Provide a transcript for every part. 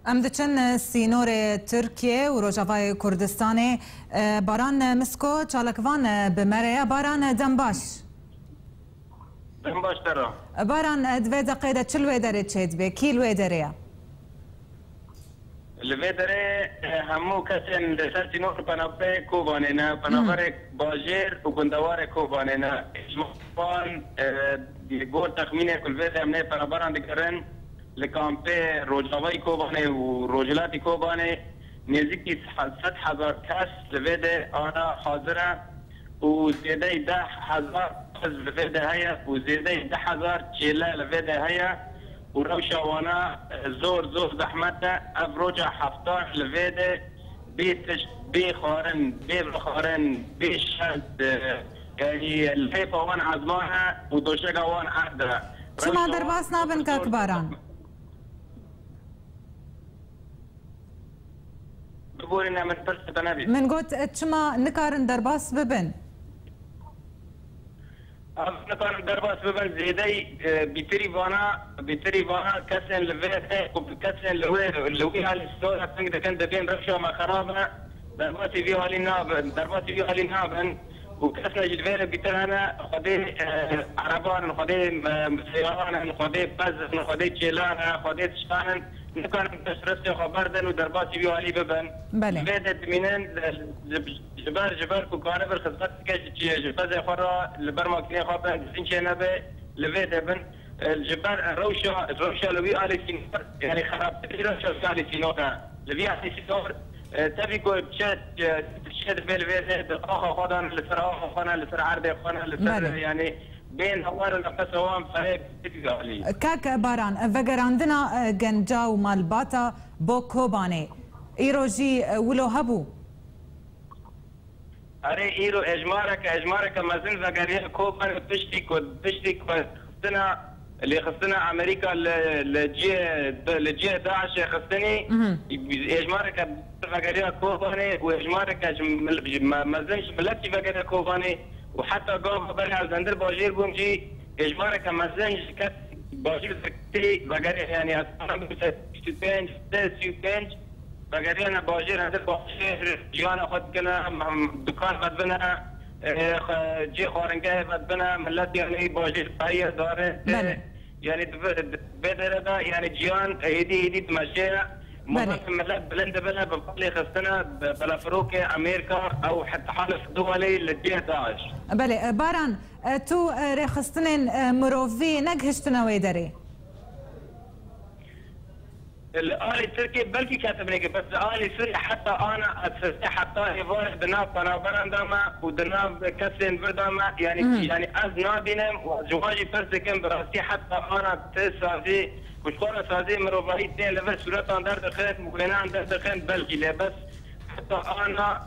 ام دچن سینور ترکیه و روجاوای کردستان باران مسکو چالکوان بمره باران دنباش ترى باران دوی دقیقه چلوی داره چید به کیلوی داره الفيدري همو كسن لسات نور بنابي كوبانينا بنابرك باجير وكندوار كوبانينا اسموان يقول تخمينه كل فيدري مني بنابران دكرن لكامبي روجاوي كوباني وروجلاتي كوباني نزيكي 7,000 كاس لفيدري انا حاضره وزيادة 10,000 لفيدري هيا وزيادة 10,000 تشيلا لفيدري هيا وروشا وانا زور زحمته افروجا حفتار لفيده بخارن بشد يعني الحيفه وانا عزمانها ودوشقا وانا عدها شما درباس نابن كباران بقول انها من فرصه نبي من قلت شما نكارن درباس ببن نقار درباس ببن زيدي بتري فانا كسن لفيته وكسن لوي على السورة تنقدر كنت بين رشا ما خرابنا درباتي فيها على نابن وكسن جلفيرة بترهنا خدي عربان خدي سياران خدي بز خدي تشيلان خدي تشتان نكون بس رسي خبردن ودرباتي فيها على ببن بيدت منين جبار كوكانه بالخدمات كاش جبازة خرا البرماكنية خابن زينشة نبي لفيت ابن الجبار روشة لوي على سينور يعني خراب روشة على سينور لوي على سينور تبي كو تشد بالفيت اخو خدان لسر عرض خدان لسر يعني بين هوار النفس هوام فريق تقالي كاك باران فجر عندنا جنجا ومالباتا بو كوباني ايروجي ولو هبو اره ایرو اجمارك مازن زغاريه كوبان بشتي خصنا اللي خصنا امريكا لجي داعش خصني اجمارك زغاريه كوباني واجمارك مازنش ملتي زغاريه كوباني وحتى قام برع زندر باجير بومجي اجمارك مازنش باجير زغاريه يعني اصلا بتبنج بقرينا باجير هذا باجير جيانا خد كنا دكان خد بنا جي خارنجه خد بنا ملت يعني باجير هي داره يعني بدر يعني جيان هيدي تمشينا ملت بلند بنا بقلي خستنا بلا فروك امريكا او حتى حالف دولي للجهه داعش بله باران تو رخصتنين مروفي نجهشتنا ويدري الآلي التركي بلكي كاتبني بس الآلي سوري حتى أنا أتفسح حتى يفار دناب قنابران داما ودناب كسين برداما يعني أز نابينم وزواجي فرسكم براسي حتى أنا تسازي وشكورة سازي مروفاهي تين لبس سورتان در دخلت مقلنان در دخلت بلكي لبس حتى أنا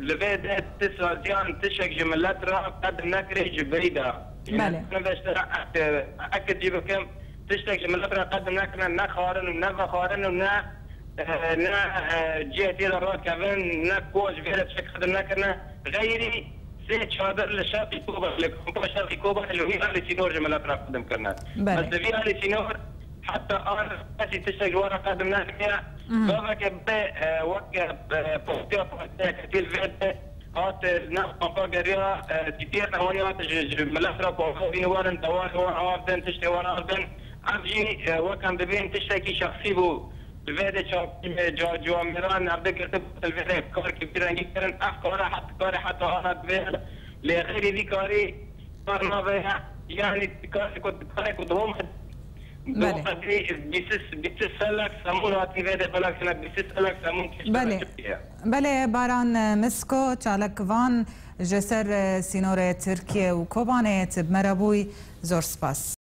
لبيد تسازيان تشك جملات را قد نكره جبريدا يعني أنا بشترى أكد جيبكم تشتكي من الأخرى قد نكنا نخارن ونفخارن ونا جهتي الرات كمان نكوز فيها شكل نكنا غيري سيت شادر للشاب كوبا لكم شاب كوبا اللي هي على سينور جمال الأخرى قدم كنا بس في على سينور حتى أنا بس تشتكي ورا قدم نكنا بابا كبه وقت بوستيا كتير فيت هات ناس مفاجريا كتير نوانيات جمال الأخرى بوفين وارن دوار وارن تشتكي وارن أبجي وكان ببين تشتكي شخصي بو بفيدة جو ميران عبدك كتب الفيدة كار كبيرة جدا أفكار حتى أنا بفيدة لغير ذي كاري كار ما بيها يعني كاري كنت هم بيسسلك سمون هاتي فيدة بلاك سنك بيسسلك سمون بله باران مسكو چالک وان جسر سینور ترکیه و کوبانه تب مربوی زور سپاس